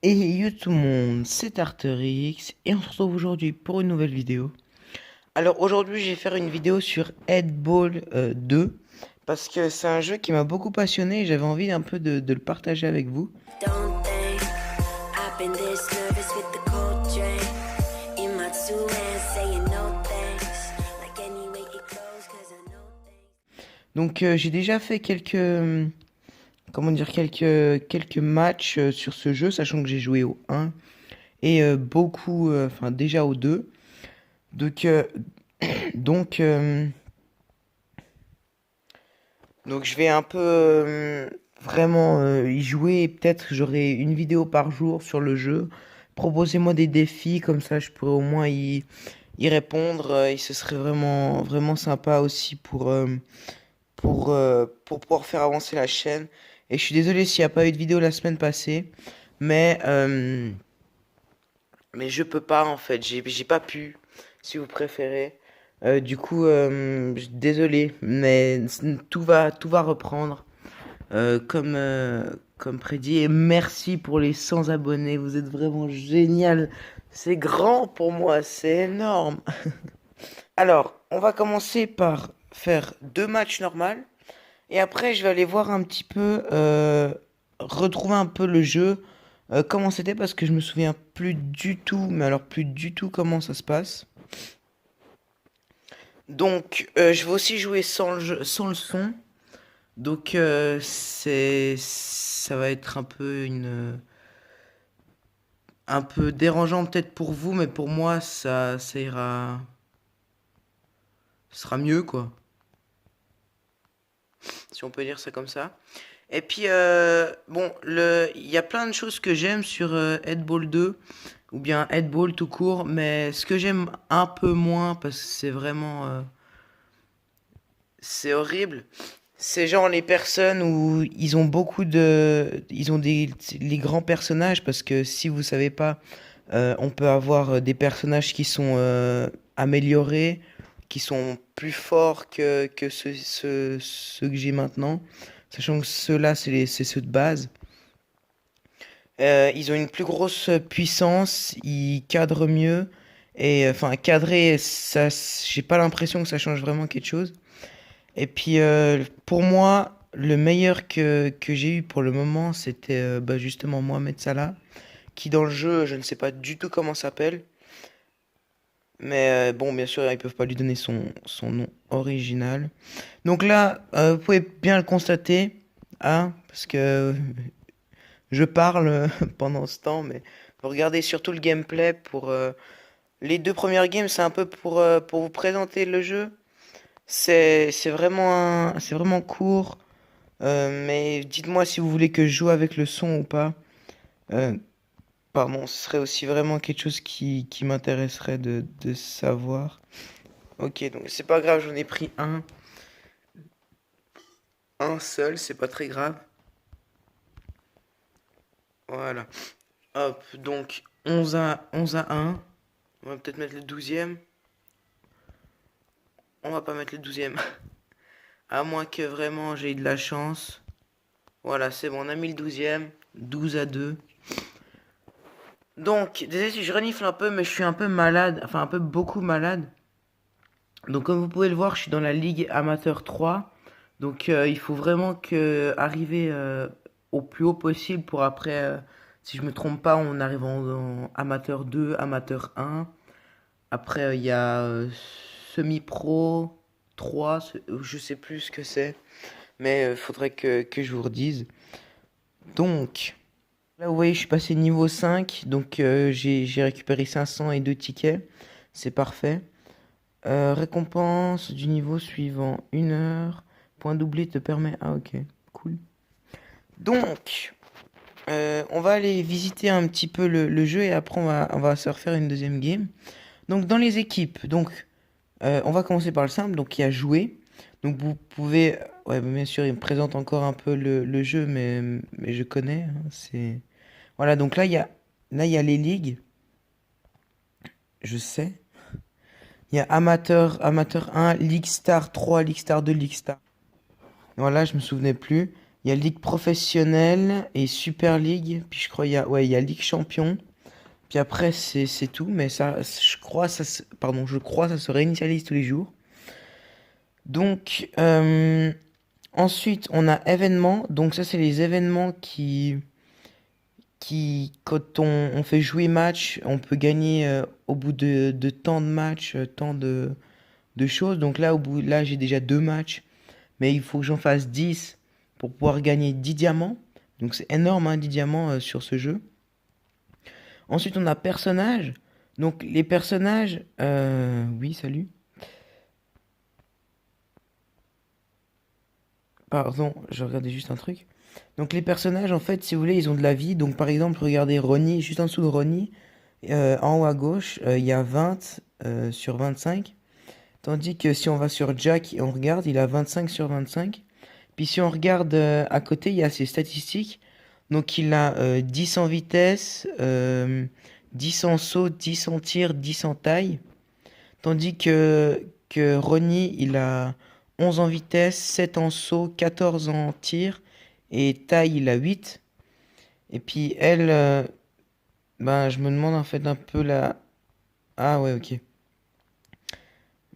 Et yo tout le monde, c'est Arterix et on se retrouve aujourd'hui pour une nouvelle vidéo. Alors aujourd'hui je vais faire une vidéo sur Headball 2 parce que c'est un jeu qui m'a beaucoup passionné et j'avais envie un peu de le partager avec vous. Donc j'ai déjà fait comment dire, quelques matchs sur ce jeu, sachant que j'ai joué au 1 et beaucoup, enfin déjà au 2. Donc, euh, donc, euh, donc je vais un peu vraiment y jouer et peut-être j'aurai une vidéo par jour sur le jeu. Proposez-moi des défis, comme ça je pourrais au moins y répondre et ce serait vraiment, vraiment sympa aussi pour pouvoir faire avancer la chaîne. Et je suis désolé s'il n'y a pas eu de vidéo la semaine passée, mais, euh, mais je peux pas en fait, j'ai pas pu, si vous préférez. Désolé, mais tout va reprendre comme prédit. Et merci pour les 100 abonnés, vous êtes vraiment génial. C'est grand pour moi, c'est énorme. Alors, on va commencer par faire deux matchs normaux. Et après, je vais aller voir un petit peu, retrouver un peu le jeu, comment c'était, parce que je me souviens plus du tout, mais alors plus du tout comment ça se passe. Donc, je vais aussi jouer sans le son. Donc, ça va être un peu dérangeant peut-être pour vous, mais pour moi, ça ira, ce sera mieux, quoi. Si on peut dire ça comme ça. Et puis, bon, il y a plein de choses que j'aime sur Headball 2, ou bien Headball tout court, mais ce que j'aime un peu moins, parce que c'est vraiment, c'est horrible, c'est genre les personnes où ils ont ils ont les grands personnages, parce que si vous savez pas, on peut avoir des personnages qui sont améliorés, qui sont plus forts que ceux que j'ai maintenant, sachant que ceux-là, c'est ceux de base. Ils ont une plus grosse puissance, ils cadrent mieux. Et enfin, cadrer, ça, j'ai pas l'impression que ça change vraiment quelque chose. Et puis, pour moi, le meilleur que j'ai eu pour le moment, c'était bah, justement Mohamed Salah, qui dans le jeu, je ne sais pas du tout comment s'appelle. Mais bon, bien sûr, ils peuvent pas lui donner son nom original. Donc là, vous pouvez bien le constater, hein, parce que je parle pendant ce temps, mais faut regarder surtout le gameplay pour les deux premières games, c'est un peu pour vous présenter le jeu. C'est vraiment court, mais dites-moi si vous voulez que je joue avec le son ou pas. Euh, Pardon, ce serait aussi vraiment quelque chose qui m'intéresserait de savoir. Ok, donc c'est pas grave, j'en ai pris un seul, c'est pas très grave. Voilà. Hop, donc 11 à 1. On va peut-être mettre le 12e. On va pas mettre le 12e. À moins que vraiment j'ai eu de la chance. Voilà, c'est bon, on a mis le 12e. 12 à 2. Donc, désolé si je renifle un peu, mais je suis un peu malade. Enfin, un peu beaucoup malade. Donc, comme vous pouvez le voir, je suis dans la Ligue Amateur 3. Donc, il faut vraiment arriver au plus haut possible pour après, si je me trompe pas, on arrive en Amateur 2, Amateur 1. Après, il y a Semi-Pro 3, je sais plus ce que c'est. Mais il faudrait que je vous redise. Donc, là, vous voyez, je suis passé niveau 5. Donc, j'ai récupéré 500 et 2 tickets. C'est parfait. Récompense du niveau suivant. 1 heure. Point doublé te permet... Ah, ok. Cool. Donc, on va aller visiter un petit peu le jeu et après, on va se refaire une deuxième game. Donc, dans les équipes, donc, on va commencer par le simple. Donc, il y a jouer. Donc, vous pouvez... Ouais, bien sûr, il me présente encore un peu le jeu, mais je connais, hein, c'est... Voilà, donc là, il y a les ligues. Je sais. Il y a Amateur, Amateur 1, Ligue Star 3, Ligue Star 2, Ligue Star. Voilà, je me souvenais plus. Il y a Ligue professionnelle et Super League. Puis je crois il y a Ligue Champion. Puis après c'est tout. Mais ça, je crois ça se réinitialise tous les jours. Donc ensuite on a événements. Donc ça c'est les événements qui quand on fait jouer match, on peut gagner au bout de tant de matchs, tant de choses. Donc là j'ai déjà deux matchs. Mais il faut que j'en fasse 10 pour pouvoir gagner 10 diamants. Donc c'est énorme, hein, 10 diamants sur ce jeu. Ensuite, on a personnages. Donc les personnages... oui, salut. Pardon, je regardais juste un truc. Donc les personnages, en fait, si vous voulez, ils ont de la vie. Donc par exemple, regardez Ronnie, juste en dessous de Ronnie, en haut à gauche, il y a 20 sur 25. Tandis que si on va sur Jack et on regarde, il a 25 sur 25. Puis si on regarde à côté, il y a ses statistiques. Donc il a 10 en vitesse, 10 en saut, 10 en tir, 10 en taille. Tandis que Ronnie, il a 11 en vitesse, 7 en saut, 14 en tir et taille, il a 8. Et puis elle, ben je me demande en fait un peu la... Ah ouais, ok.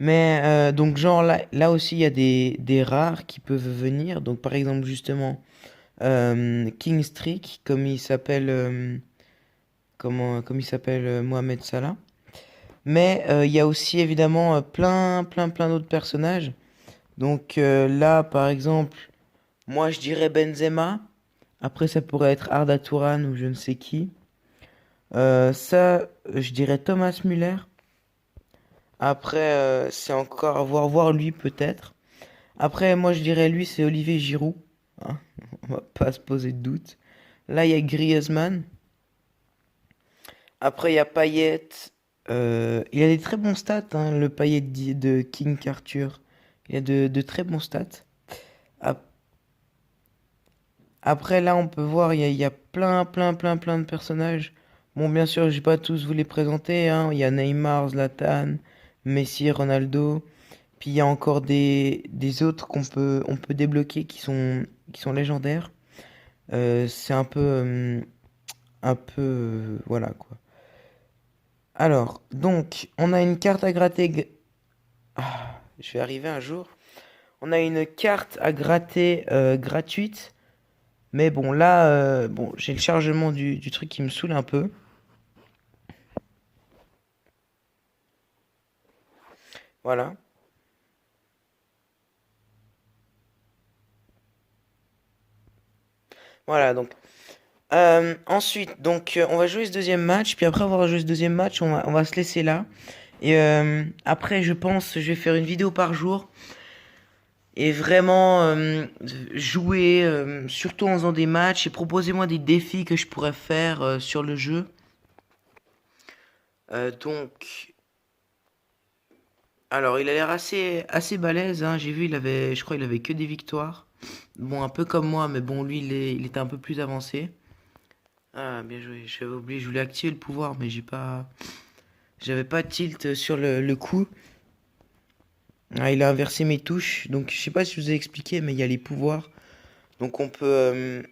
Mais donc genre là aussi il y a des rares qui peuvent venir. Donc par exemple justement King Streak, comme il s'appelle Mohamed Salah. Mais il y a aussi évidemment plein d'autres personnages. Donc là par exemple, moi je dirais Benzema. Après ça pourrait être Arda Turan ou je ne sais qui. Ça, je dirais Thomas Müller. Après, c'est encore voir lui peut-être. Après, moi je dirais lui, c'est Olivier Giroud. Hein, on va pas se poser de doute. Là, il y a Griezmann. Après, il y a Payet. Il a des très bons stats, hein, le Payet de King Arthur. Il a de très bons stats. Ap- Après, là, on peut voir, il y a plein de personnages. Bon, bien sûr, je vais pas tous vous les présenter, hein. Il y a Neymar, Zlatan, Messi, Ronaldo. Puis il y a encore des autres on peut débloquer qui sont légendaires. C'est un peu, voilà quoi. Alors, donc, on a une carte à gratter. Ah, je vais arriver un jour. On a une carte à gratter gratuite. Mais bon, là, bon, j'ai le chargement du truc qui me saoule un peu. Voilà. Voilà, donc. Ensuite, donc, on va jouer ce deuxième match. Puis après avoir joué ce deuxième match, on va se laisser là. Et après, je pense, je vais faire une vidéo par jour. Et vraiment jouer, surtout en faisant des matchs. Et proposez-moi des défis que je pourrais faire sur le jeu. Donc, alors, il a l'air assez balèze, hein. J'ai vu, je crois, il avait que des victoires. Bon, un peu comme moi, mais bon, lui, il était un peu plus avancé. Ah, bien joué. J'avais oublié, je voulais activer le pouvoir, mais j'avais pas tilt sur le coup. Ah, il a inversé mes touches. Donc, je sais pas si je vous ai expliqué, mais il y a les pouvoirs. Donc, on peut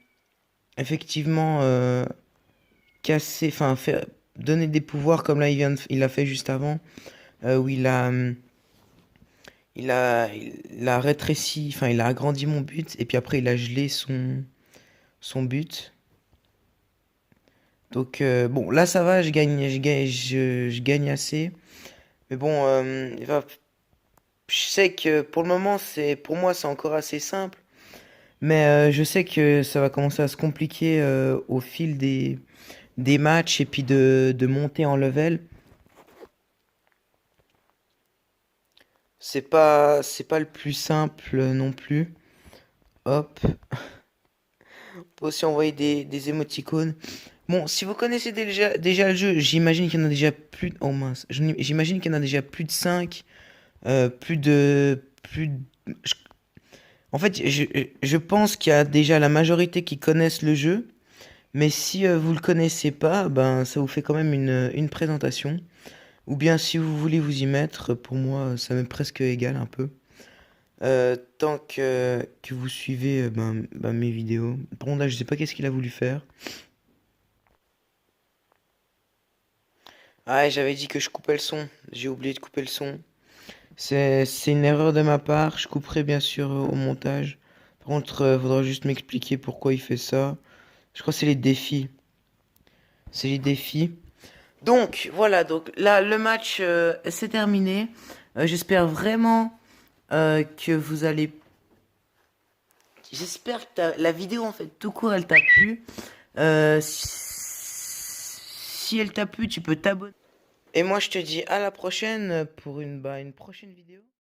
effectivement casser, enfin, donner des pouvoirs comme là, il a fait juste avant, où il a rétréci, enfin, il a agrandi mon but, et puis après, il a gelé son but. Donc, bon, là, ça va, je gagne assez. Mais bon, je sais que pour le moment, pour moi, c'est encore assez simple. Mais je sais que ça va commencer à se compliquer au fil des matchs et puis de monter en level. C'est pas le plus simple non plus. Hop. On peut aussi envoyer des émoticônes. Bon, si vous connaissez déjà le jeu, j'imagine qu'il y en a déjà plus de... Oh mince. J'imagine qu'il y en a déjà plus de 5. Plus de... En fait, je pense qu'il y a déjà la majorité qui connaissent le jeu. Mais si vous le connaissez pas, ben ça vous fait quand même une présentation. Ou bien si vous voulez vous y mettre, pour moi ça m'est presque égal un peu. tant que vous suivez mes vidéos. Par contre, là, je sais pas qu'est-ce qu'il a voulu faire. Ah, j'avais dit que je coupais le son. J'ai oublié de couper le son. C'est une erreur de ma part. Je couperai bien sûr au montage. Par contre, faudra juste m'expliquer pourquoi il fait ça. Je crois que c'est les défis. C'est les défis. Donc, voilà. Donc là, le match c'est terminé. J'espère vraiment que vous allez. J'espère que la vidéo, en fait, tout court, elle t'a plu. Si elle t'a plu, tu peux t'abonner. Et moi, je te dis à la prochaine pour une prochaine vidéo.